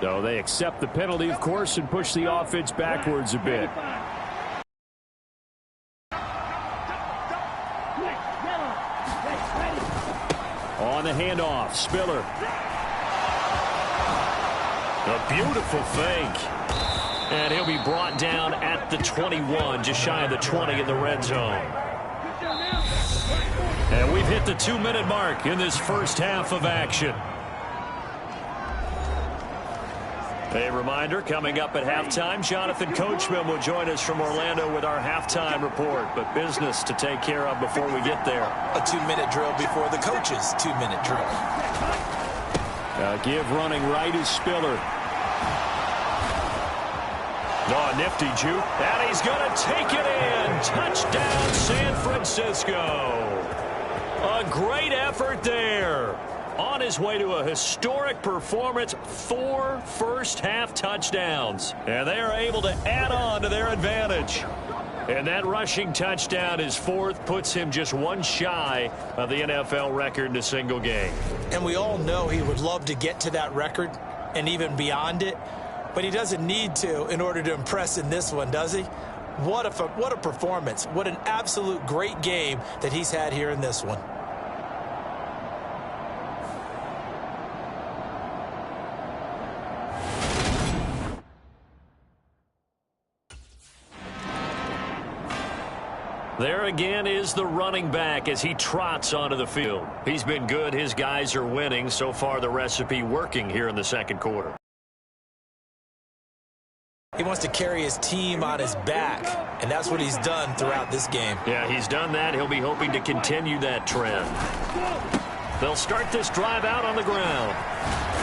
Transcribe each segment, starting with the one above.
So they accept the penalty, of course, and push the offense backwards a bit. On the handoff, Spiller. A beautiful fake. And he'll be brought down at the 21, just shy of the 20 in the red zone. And we've hit the 2-minute mark in this first half of action. A reminder, coming up at halftime, Jonathan Coachman will join us from Orlando with our halftime report. But business to take care of before we get there. A 2-minute drill before the coach's 2-minute drill. Give running right is Spiller. Oh, nifty juke. And he's going to take it in. Touchdown, San Francisco. A great effort there. On his way to a historic performance, 4 first-half touchdowns. And they are able to add on to their advantage. And that rushing touchdown, his 4th, puts him just 1 shy of the NFL record in a single game. And we all know he would love to get to that record and even beyond it. But he doesn't need to in order to impress in this one, does he? What a performance. What an absolute great game that he's had here in this one. There again is the running back as he trots onto the field. He's been good. His guys are winning. So far, the recipe working here in the second quarter. He wants to carry his team on his back, and that's what he's done throughout this game. Yeah, he's done that. He'll be hoping to continue that trend. They'll start this drive out on the ground.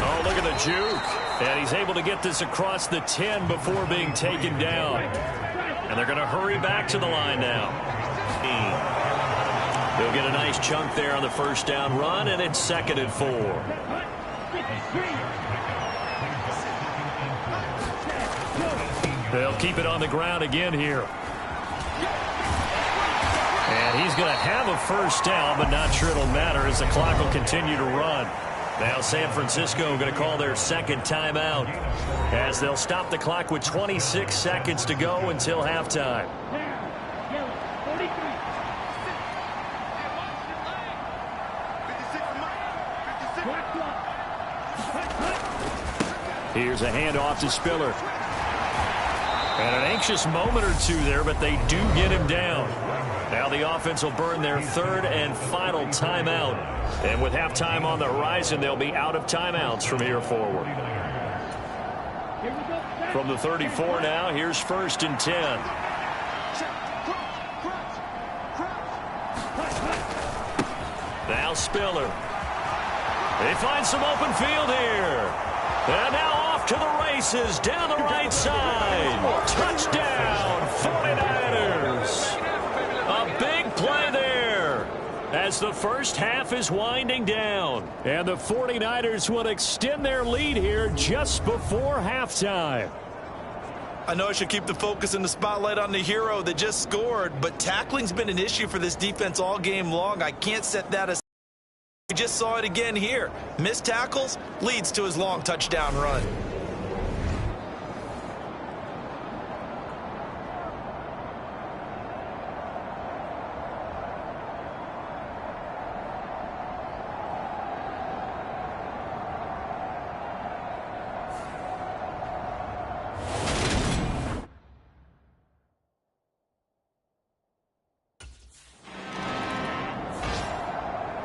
Oh, look at the juke. And he's able to get this across the 10 before being taken down. And they're going to hurry back to the line now. He'll get a nice chunk there on the first down run, and it's 2nd and 4. They'll keep it on the ground again here. And he's going to have a first down, but not sure it'll matter as the clock will continue to run. Now San Francisco going to call their 2nd timeout as they'll stop the clock with 26 seconds to go until halftime. Here's a handoff to Spiller. And an anxious moment or two there, but they do get him down. Now the offense will burn their 3rd and final timeout. And with halftime on the horizon, they'll be out of timeouts from here forward. From the 34 now, here's 1st and 10. Now Spiller. They find some open field here. And now off to the races down the right side. Touchdown, 49ers. A big play there as the first half is winding down. And the 49ers will extend their lead here just before halftime. I know I should keep the focus and the spotlight on the hero that just scored, but tackling's been an issue for this defense all game long. I can't set that aside. We just saw it again here. Missed tackles leads to his long touchdown run.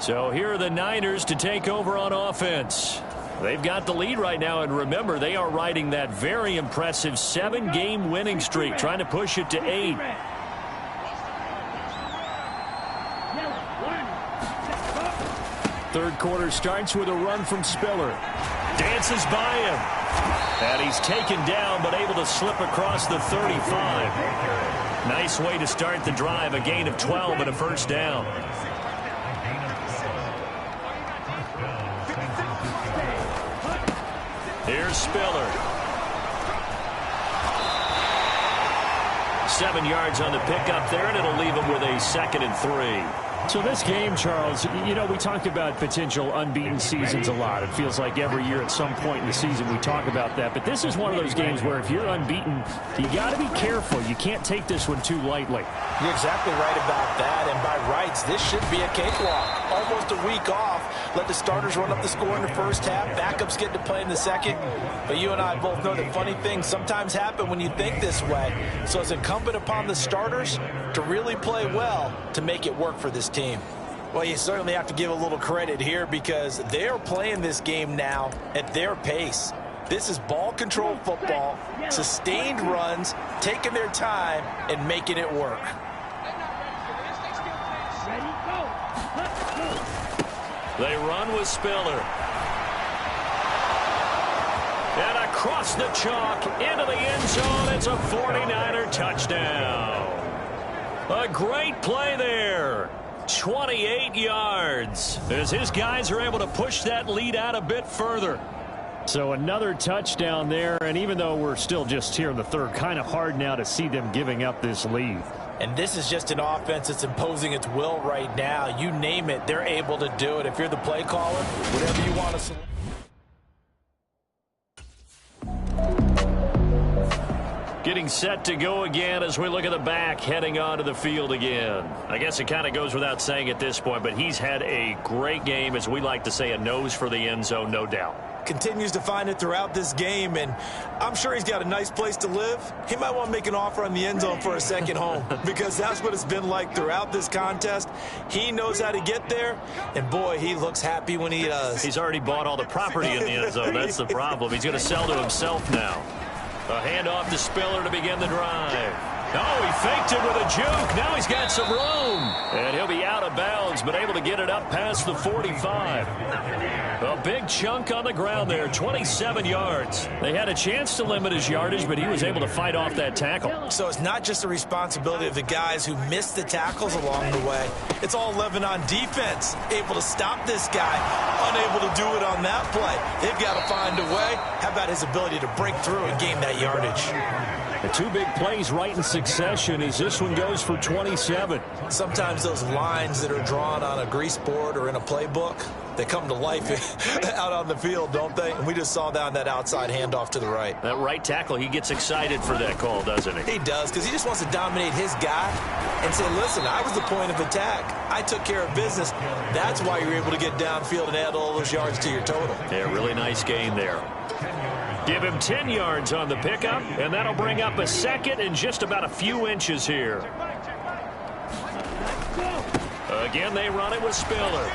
So here are the Niners to take over on offense. They've got the lead right now, and remember, they are riding that very impressive 7-game winning streak, trying to push it to 8. Third quarter starts with a run from Spiller. Dances by him. And he's taken down, but able to slip across the 35. Nice way to start the drive, a gain of 12 and a first down. Here's Spiller. 7 yards on the pickup there, and it'll leave him with a 2nd and 3. So this game, Charles, you know, we talk about potential unbeaten seasons a lot. It feels like every year at some point in the season we talk about that. But this is one of those games where if you're unbeaten, you got to be careful. You can't take this one too lightly. You're exactly right about that. And by rights, this should be a cakewalk. Almost a week off. Let the starters run up the score in the first half. Backups get to play in the second. But you and I both know that funny things sometimes happen when you think this way. So it's incumbent upon the starters to really play well to make it work for this team. Well, you certainly have to give a little credit here because they're playing this game now at their pace. This is ball control football, sustained runs, taking their time and making it work. They run with Spiller. And across the chalk into the end zone. It's a 49er touchdown. A great play there. 28 yards as his guys are able to push that lead out a bit further. So another touchdown there, and even though we're still just here in the third, kind of hard now to see them giving up this lead. And this is just an offense that's imposing its will right now. You name it, they're able to do it. If you're the play caller, whatever you want to select. Getting set to go again as we look at the back heading onto the field again. I guess it kind of goes without saying at this point, but he's had a great game, as we like to say, a nose for the end zone, no doubt. Continues to find it throughout this game, and I'm sure he's got a nice place to live. He might want to make an offer on the end zone for a second home because that's what it's been like throughout this contest. He knows how to get there, and boy, he looks happy when he does. He's already bought all the property in the end zone. That's the problem. He's going to sell to himself now. A handoff to Spiller to begin the drive. Oh, he faked it with a juke. Now he's got some room. And he'll be out of bounds, but able to get it up past the 45. A big chunk on the ground there, 27 yards. They had a chance to limit his yardage, but he was able to fight off that tackle. So it's not just the responsibility of the guys who missed the tackles along the way. It's all 11 on defense, able to stop this guy, unable to do it on that play. They've got to find a way. How about his ability to break through and gain that yardage? The two big plays right in succession as this one goes for 27. Sometimes those lines that are drawn on a grease board or in a playbook, they come to life out on the field, don't they? And we just saw that on that outside handoff to the right. That right tackle, he gets excited for that call, doesn't he? He does, because he just wants to dominate his guy and say, listen, I was the point of attack. I took care of business. That's why you're able to get downfield and add all those yards to your total. Yeah, really nice gain there. Give him 10 yards on the pickup, and that'll bring up a second and just about a few inches here. Again, they run it with Spiller.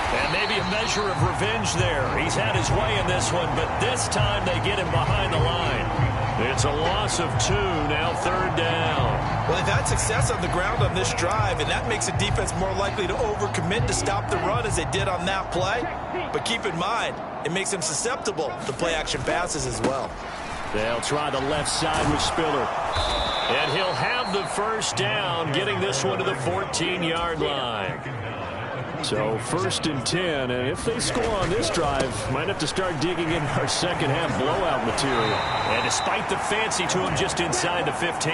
And maybe a measure of revenge there. He's had his way in this one, but this time they get him behind the line. It's a loss of 2, now third down. Well, they've had success on the ground on this drive, and that makes the defense more likely to overcommit to stop the run as they did on that play. But keep in mind, it makes them susceptible to play-action passes as well. They'll try the left side with Spiller. And he'll have the first down, getting this one to the 14-yard line. So first and 10, and if they score on this drive, might have to start digging in our second half blowout material. And despite the fancy to him just inside the 15,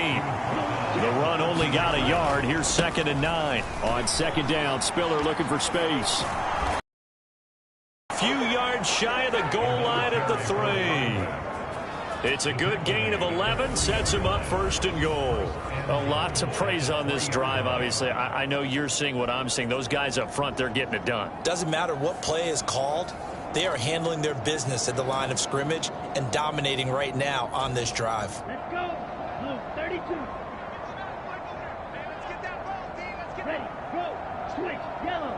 the run only got a yard. Here's 2nd and 9. On second down, Spiller looking for space. A few yards shy of the goal line at the 3. It's a good gain of 11, sets him up 1st and goal. A lot to praise on this drive, obviously. I know you're seeing what I'm seeing. Those guys up front, they're getting it done. Doesn't matter what play is called. They are handling their business at the line of scrimmage and dominating right now on this drive. Let's go. Blue, 32. Let's get that ball, team. Let's get ready. Go. Switch. Yellow.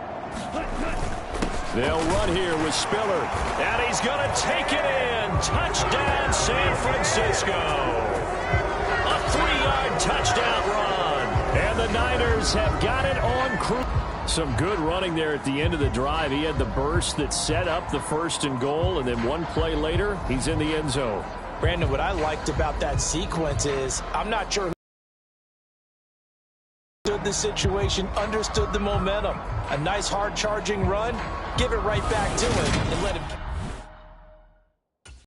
They'll run here with Spiller. And he's going to take it in. Touchdown, San Francisco. A 3-yard touchdown run. And the Niners have got it on cruise. Some good running there at the end of the drive. He had the burst that set up the 1st and goal, and then one play later, he's in the end zone. Brandon, what I liked about that sequence is I'm not sure who understood the situation, understood the momentum. A nice hard charging run, give it right back to him and let him